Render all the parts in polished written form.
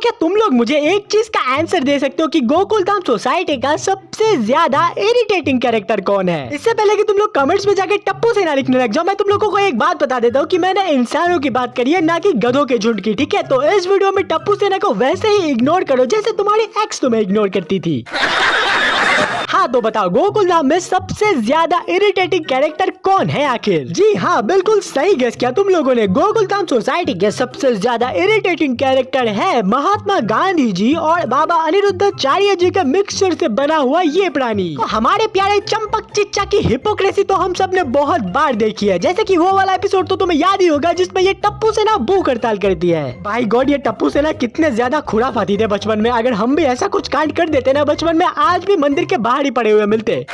क्या तुम लोग मुझे एक चीज का आंसर दे सकते हो कि गोकुल धाम सोसाइटी का सबसे ज्यादा इरिटेटिंग कैरेक्टर कौन है? इससे पहले कि तुम लोग कमेंट्स में जाके टप्पू सेना लिखने लग जाओ, मैं तुम लोगों को एक बात बता देता हूँ कि मैंने इंसानों की बात करी है, ना कि गधों के झुंड की। ठीक है, तो इस वीडियो में टप्पू सेना को वैसे ही इग्नोर करो जैसे तुम्हारी एक्स तुम्हें इग्नोर करती थी। हाँ तो बताओ, गोकुल धाम में सबसे ज्यादा इरिटेटिंग कैरेक्टर कौन है आखिर? जी हाँ, बिल्कुल सही गेस किया तुम लोगों ने। गोकुल धाम सोसाइटी के सबसे ज्यादा इरिटेटिंग कैरेक्टर है महात्मा गांधी जी और बाबा अनिरुद्धाचार्य जी के मिक्सचर से बना हुआ ये प्राणी। तो हमारे प्यारे चंपक चिच्चा की हिपोक्रेसी तो हम सब ने बहुत बार देखी है, जैसे कि वो वाला एपिसोड तो तुम्हें याद ही होगा जिसमें ये टप्पू सेना भूख हड़ताल करती है। भाई गॉड, ये टप्पू सेना कितने ज्यादा खुराफाती थे बचपन में। अगर हम भी ऐसा कुछ कांड कर देते ना बचपन में, आज भी मंदिर के बाहर ही पड़े हुए मिलते।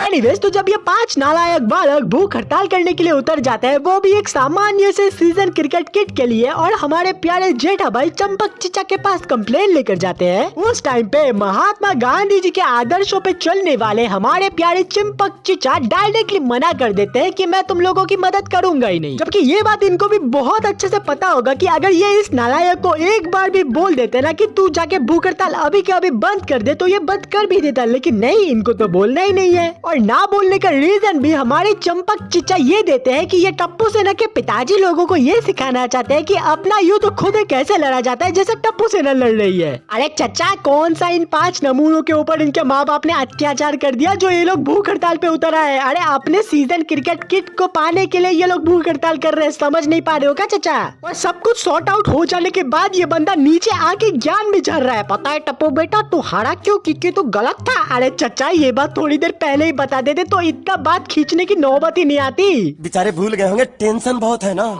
एनीवेज, तो जब ये 5 नालायक बालक भूख हड़ताल करने के लिए उतर जाते हैं, वो भी एक सामान्य से सीजन क्रिकेट किट के लिए, और हमारे प्यारे जेठा भाई चंपक चिच्चा के पास कंप्लेन लेकर जाते हैं, उस टाइम पे महात्मा गांधी जी के आदर्शों पे चलने वाले हमारे प्यारे चंपक चिच्चा डायरेक्टली मना कर देते हैं कि मैं तुम लोगों की मदद करूंगा ही नहीं। जबकि ये बात इनको भी बहुत अच्छे से पता होगा कि अगर ये इस नालायक को एक बार भी बोल देते ना कि तू जाके भूख हड़ताल अभी के अभी बंद कर दे, तो ये बंद कर भी देता, लेकिन नहीं, इनको तो बोलना ही नहीं है। और ना बोलने का रीजन भी हमारे चंपक चिच्चा ये देते हैं कि ये टप्पू सेना के पिताजी लोगों को ये सिखाना चाहते हैं कि अपना युद्ध खुद कैसे लड़ा जाता है, जैसे टप्पू सेना लड़ रही है। अरे चचा, कौन सा इन 5 नमूनों के ऊपर इनके माँ बाप ने अत्याचार कर दिया जो ये लोग भूख हड़ताल पे उतर आए? अरे अपने सीजन क्रिकेट किट को पाने के लिए ये लोग भूख हड़ताल कर रहे हैं, समझ नहीं पा रहे हो क्या चचा? और सब कुछ सॉर्ट आउट हो जाने के बाद ये बंदा नीचे आके ज्ञान भी झड़ रहा है। पता है टप्पू बेटा, तू हारा क्यों? क्योंकि तू गलत था। अरे चचा, ये बात थोड़ी देर पहले ही बता देते तो इतना बात खींचने की नौबत ही नहीं आती। बेचारे भूल गए होंगे, टेंशन बहुत है ना।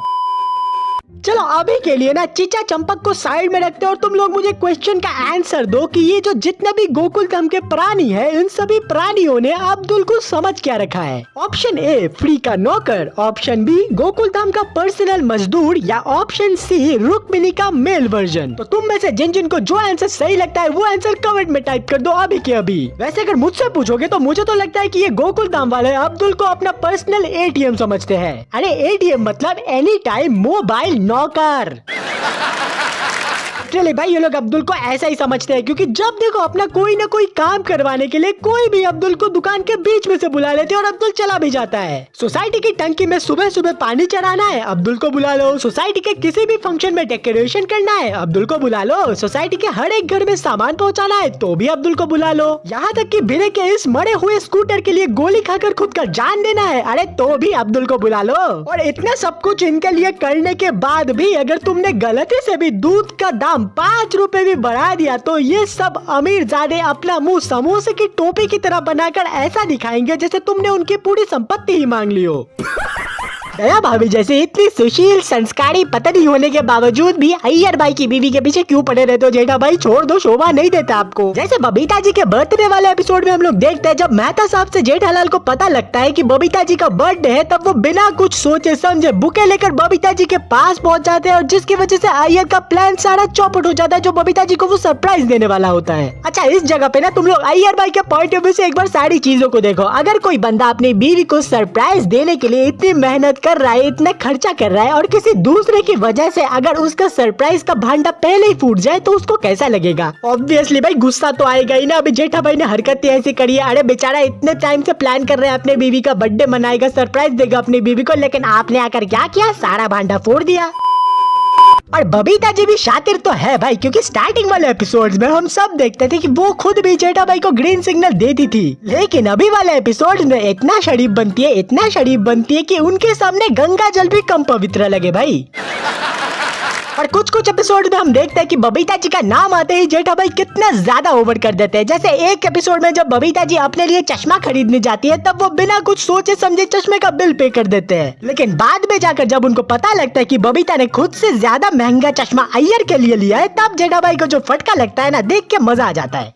चलो अभी के लिए ना चिच्चा चंपक को साइड में रखते और तुम लोग मुझे क्वेश्चन का आंसर दो कि ये जो जितने भी गोकुल धाम के प्राणी हैं, इन सभी प्राणियों ने अब्दुल को समझ क्या रखा है? ऑप्शन ए फ्री का नौकर, ऑप्शन बी गोकुल धाम का पर्सनल मजदूर, या ऑप्शन सी रुक्मिणी का मेल वर्जन। तो तुम में से जिन जिन को जो आंसर सही लगता है वो आंसर कमेंट में टाइप कर दो अभी के अभी। वैसे अगर मुझसे पूछोगे तो मुझे तो लगता है कि ये गोकुल धाम वाले अब्दुल को अपना पर्सनल एटीएम समझते हैं। अरे एटीएम मतलब एनी टाइम मोबाइल नौकर। चलिए भाई, ये लोग अब्दुल को ऐसा ही समझते हैं, क्योंकि जब देखो अपना कोई ना कोई काम करवाने के लिए कोई भी अब्दुल को दुकान के बीच में से बुला लेते हैं और अब्दुल चला भी जाता है। सोसाइटी की टंकी में सुबह सुबह पानी चढ़ाना है, अब्दुल को बुला लो। सोसाइटी के किसी भी फंक्शन में डेकोरेशन करना है, अब्दुल को बुला लो। सोसाइटी के हर एक घर में सामान पहुँचाना है तो भी अब्दुल को बुला लो। यहाँ तक कि बिना के इस मरे हुए स्कूटर के लिए गोली खाकर खुद का जान देना है, अरे तो भी अब्दुल को बुला लो। और इतना सब कुछ इनके लिए करने के बाद भी अगर तुमने गलती से भी दूध का दाम 5 रुपए भी बढ़ा दिया तो ये सब अमीर ज़ादे अपना मुंह समोसे की टोपी की तरह बनाकर ऐसा दिखाएंगे जैसे तुमने उनकी पूरी संपत्ति ही मांग ली हो। दया भाभी जैसे इतनी सुशील संस्कारी पत्नी होने के बावजूद भी अय्यर भाई की बीवी के पीछे क्यों पड़े रहते हो जेठा भाई? छोड़ दो, शोभा नहीं देता आपको। जैसे बबीता जी के बर्थडे वाले एपिसोड में हम लोग देखते हैं, जब मेहता साहब से जेठालाल को पता लगता है कि बबीता जी का बर्थडे है, तब वो बिना कुछ सोचे समझे बुके लेकर बबीता जी के पास पहुंच जाते हैं, और जिसकी वजह से अय्यर का प्लान सारा चौपट हो जाता है, जो बबीता जी को वो सरप्राइज देने वाला होता है। अच्छा, इस जगह पे ना तुम लोग अय्यर भाई के पॉइंट ऑफ व्यू से एक बार सारी चीजों को देखो। अगर कोई बंदा अपनी बीवी को सरप्राइज देने के लिए इतनी मेहनत कर रहा है, इतना खर्चा कर रहा है, और किसी दूसरे की वजह से अगर उसका सरप्राइज का भांडा पहले ही फूट जाए तो उसको कैसा लगेगा? ऑब्वियसली भाई गुस्सा तो आएगा ही ना। अभी जेठा भाई ने हरकत ऐसी करी है। अरे बेचारा इतने टाइम से प्लान कर रहे हैं, अपने बीवी का बर्थडे मनाएगा, सरप्राइज देगा अपनी बीवी को, लेकिन आपने आकर क्या किया? सारा भांडा फोड़ दिया। और बबीता जी भी शातिर तो है भाई, क्योंकि स्टार्टिंग वाले एपिसोड्स में हम सब देखते थे कि वो खुद भी जेठा भाई को ग्रीन सिग्नल देती थी, लेकिन अभी वाले एपिसोड्स में इतना शरीफ बनती है, इतना शरीफ बनती है कि उनके सामने गंगा जल भी कम पवित्र लगे भाई। और कुछ कुछ एपिसोड में हम देखते हैं कि बबीता जी का नाम आते ही जेठा भाई कितना ज्यादा ओवर कर देते हैं। जैसे एक एपिसोड में जब बबीता जी अपने लिए चश्मा खरीदने जाती है, तब वो बिना कुछ सोचे समझे चश्मे का बिल पे कर देते हैं, लेकिन बाद में जाकर जब उनको पता लगता है कि बबीता ने खुद से ज्यादा महंगा चश्मा अय्यर के लिए लिया है, तब जेठा भाई को जो फटका लगता है ना, देख के मजा आ जाता है।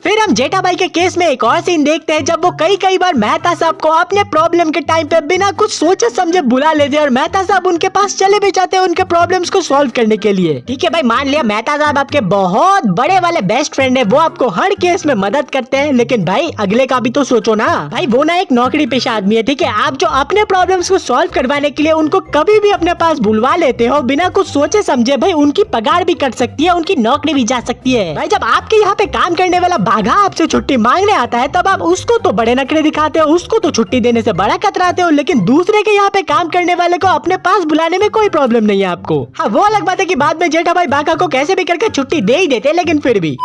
फिर हम जेठा भाई के केस में एक और सीन देखते हैं जब वो कई बार मेहता साहब को अपने प्रॉब्लम के टाइम पे बिना कुछ सोचे समझे बुला लेते हैं और मेहता साहब उनके पास चले भी जाते हैं उनके प्रॉब्लम्स को सॉल्व करने के लिए। ठीक है भाई, मान लिया मेहता साहब आपके बहुत बड़े वाले बेस्ट फ्रेंड है, वो आपको हर केस में मदद करते हैं, लेकिन भाई अगले का भी तो सोचो ना भाई, वो ना एक नौकरी पेशा आदमी है। ठीक है, आप जो अपने प्रॉब्लम्स को सॉल्व करवाने के लिए उनको कभी भी अपने पास बुलवा लेते हो बिना कुछ सोचे समझे, भाई उनकी पगार भी कट सकती है, उनकी नौकरी भी जा सकती है। भाई जब आपके यहाँ पे काम करने वाला बाघा आपसे छुट्टी मांगने आता है तब आप उसको तो बड़े नखरे दिखाते हो, उसको तो छुट्टी देने से बड़ा कतराते हो, लेकिन दूसरे के यहाँ पे काम करने वाले को अपने पास बुलाने में कोई प्रॉब्लम नहीं है आपको। हाँ, वो अलग बात है कि बाद में जेठा भाई बाघा को कैसे भी करके छुट्टी दे ही देते, लेकिन फिर भी।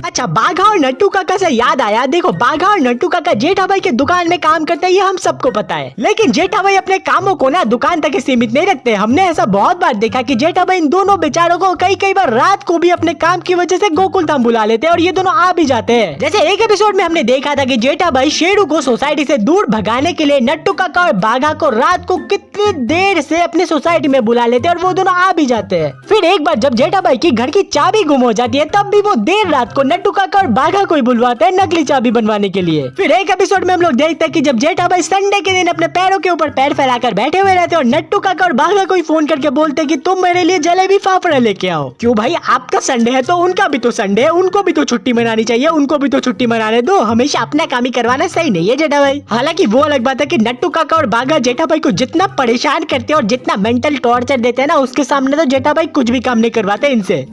अच्छा, बाघा और नट्टू काका से याद आया, देखो बाघा और नट्टू काका जेठा भाई के दुकान में काम करते हैं, ये हम सबको पता है, लेकिन जेठा भाई अपने कामों को ना दुकान तक ही सीमित नहीं रखते। हमने ऐसा बहुत बार देखा कि जेठा भाई इन दोनों बेचारों को कई बार रात को भी अपने काम की वजह से गोकुल धाम बुला लेते हैं और ये दोनों आ भी जाते हैं। जैसे एक एपिसोड में हमने देखा था कि जेठा भाई शेरू को सोसाइटी से दूर भगाने के लिए नट्टू काका और बाघा को रात को कितनी देर से अपनी सोसाइटी में बुला लेते हैं और वो दोनों आ भी जाते हैं। फिर एक बार जब जेठा भाई की घर की चाबी गुम हो जाती है तब भी वो देर रात को नट्टू काका और बाघा को ही बुलवाते हैं नकली चाबी बनवाने के लिए। फिर एक एपिसोड में हम लोग देखते हैं कि जब जेठा भाई संडे के दिन अपने पैरों के ऊपर पैर फैलाकर बैठे हुए रहते हैं और नट्टू काका और बाघा को ही फोन करके बोलते हैं कि तुम मेरे लिए जलेबी फाफड़ा लेके आओ। क्यों भाई, आपका संडे है तो उनका भी तो संडे है, उनको भी तो छुट्टी मनानी चाहिए, उनको भी तो छुट्टी मनाने दो, हमेशा अपना काम ही करवाना सही नहीं है जेठा भाई। हालांकि वो अलग बात है कि नट्टू काका और बाघा जेठा भाई को जितना परेशान करते हैं और जितना मेंटल टॉर्चर देते हैं ना, उसके सामने तो जेठा भाई कुछ भी काम नहीं करवाते इनसे।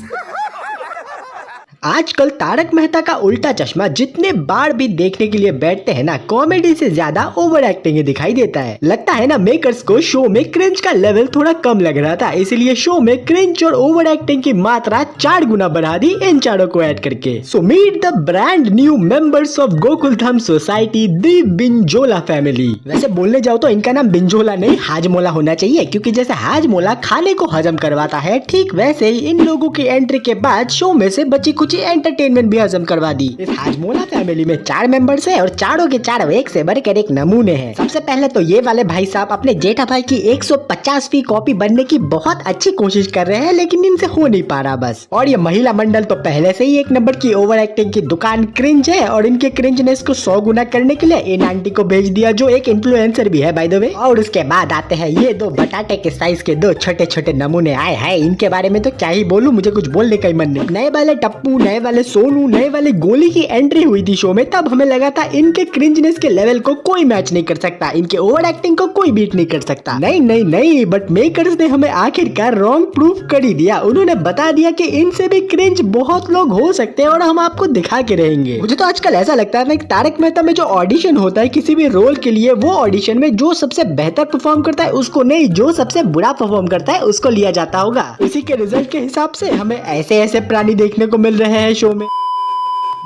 आजकल तारक मेहता का उल्टा चश्मा जितने बार भी देखने के लिए बैठते हैं ना, कॉमेडी से ज्यादा ओवर एक्टिंग दिखाई देता है। लगता है ना मेकर्स को शो में क्रिंज का लेवल थोड़ा कम लग रहा था, इसलिए शो में क्रिंज और ओवर एक्टिंग की मात्रा 4 गुना बढ़ा दी इन चारों को ऐड करके। So meet the brand new members of Gokul Dham society, the Binjola family. वैसे बोलने जाओ तो इनका नाम बिंजोला नहीं हाजमोला होना चाहिए, क्योंकि जैसे हाजमोला खाने को हजम करवाता है, ठीक वैसे ही इन लोगों की एंट्री के बाद शो में से बची कुछ एंटरटेनमेंट भी हजम करवा दी। इस हाजमोला फैमिली में 4 मेंबर्स हैं और चारों के चारों एक से बढ़कर एक नमूने हैं। सबसे पहले तो ये वाले भाई साहब अपने जेठा भाई की 150वीं कॉपी बनने की बहुत अच्छी कोशिश कर रहे हैं, लेकिन इनसे हो नहीं पा रहा बस। और ये महिला मंडल तो पहले से ही एक नंबर की ओवर एक्टिंग की दुकान क्रिंज है, और इनके क्रिंजनेस को 100 गुना करने के लिए इन आंटी को भेज दिया, जो एक इन्फ्लुएंसर भी है बाय द वे। और उसके बाद आते हैं ये 2 बटाटे के साइज के 2 छोटे छोटे नमूने। आए हैं, इनके बारे में तो क्या ही बोलूं, मुझे कुछ बोलने का ही मन नहीं। नए वाले टप्पू, नए वाले सोनू, नए वाले गोली की एंट्री हुई थी शो में, तब हमें लगा था इनके क्रिंजनेस के लेवल को कोई मैच नहीं कर सकता, इनके ओवर एक्टिंग को कोई बीट नहीं कर सकता। नहीं, बट मेकर्स ने हमें आखिरकार रॉन्ग प्रूफ कर ही दिया। उन्होंने बता दिया कि इनसे भी क्रिंज बहुत लोग हो सकते हैं और हम आपको दिखा के रहेंगे। मुझे तो आजकल ऐसा लगता है ना, तारक मेहता में जो ऑडिशन होता है किसी भी रोल के लिए, वो ऑडिशन में जो सबसे बेहतर परफॉर्म करता है उसको नहीं, जो सबसे बुरा परफॉर्म करता है उसको लिया जाता होगा। इसी के रिजल्ट के हिसाब से हमें ऐसे प्राणी देखने को मिल रहे हैं शो में।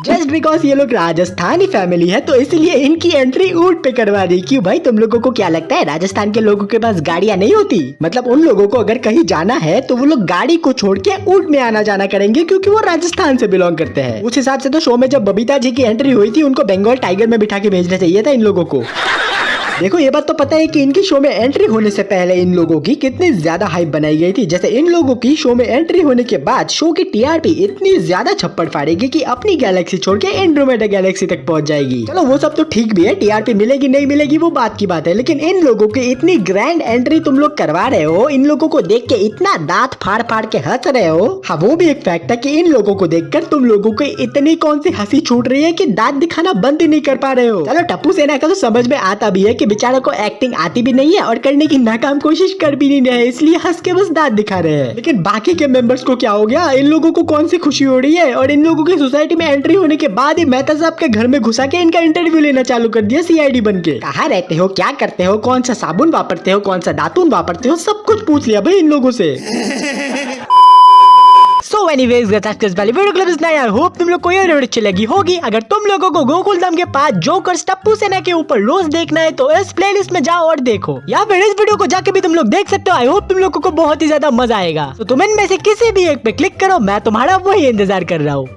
जस्ट बिकॉज ये लोग राजस्थानी फैमिली है तो इसलिए इनकी एंट्री ऊंट पे करवा दी। क्यों भाई, तुम लोगों को क्या लगता है राजस्थान के लोगों के पास गाड़ियां नहीं होती? मतलब उन लोगों को अगर कहीं जाना है तो वो लोग गाड़ी को छोड़ के ऊंट में आना जाना करेंगे, क्योंकि वो राजस्थान से बिलोंग करते हैं। उस हिसाब से तो शो में जब बबीता जी की एंट्री हुई थी, उनको बंगाल टाइगर में बिठा के भेजना चाहिए था इन लोगों को। देखो ये बात तो पता है कि इनकी शो में एंट्री होने से पहले इन लोगों की कितनी ज्यादा हाइप बनाई गई थी। जैसे इन लोगों की शो में एंट्री होने के बाद शो की टीआरपी इतनी ज्यादा छप्पड़ फाड़ेगी कि अपनी गैलेक्सी छोड़ के एंड्रोमेडा गैलेक्सी तक पहुंच जाएगी। चलो वो सब तो ठीक भी है, टीआरपी मिलेगी नहीं मिलेगी वो बात की बात है, लेकिन इन लोगों की इतनी ग्रैंड एंट्री तुम लोग करवा रहे हो, इन लोगों को देख के इतना दांत फाड़ फाड़ के हंस रहे हो। हाँ, वो भी एक फैक्ट है कि इन लोगों को देखकर तुम लोगों को इतनी कौन सी हंसी छूट रही है कि दांत दिखाना बंद ही नहीं कर पा रहे हो। चलो टप्पू सेना का तो समझ में आता भी है कि बेचारा को एक्टिंग आती भी नहीं है और करने की नाकाम कोशिश कर भी नहीं रहे, इसलिए हंस के बस दांत दिखा रहे हैं। लेकिन बाकी के मेंबर्स को क्या हो गया? इन लोगों को कौन सी खुशी हो रही है? और इन लोगों की सोसाइटी में एंट्री होने के बाद ही मेहता साहब के घर में घुसा के इनका इंटरव्यू लेना चालू कर दिया सीआईडी बन के। कहाँ रहते हो, क्या करते हो, कौन सा साबुन वापरते हो, कौन सा दातुन वापरते हो, सब कुछ पूछ लिया भाई इन लोगों से। So anyways, वाली वीडियो क्लिप इतना यार, होप तुम लोग को ये वीडियो अच्छी लगी होगी। अगर तुम लोगों को गोकुल धाम के पास जोकर्स टप्पू सेना के ऊपर रोज देखना है तो इस प्लेलिस्ट में जाओ और देखो, या फिर इस वीडियो को जाके भी तुम लोग देख सकते हो। आई होप तुम लोगों को बहुत ही ज्यादा मजा आएगा। तो तुम इनमें से किसी भी एक पे क्लिक करो, मैं तुम्हारा वही इंतजार कर रहा हूँ।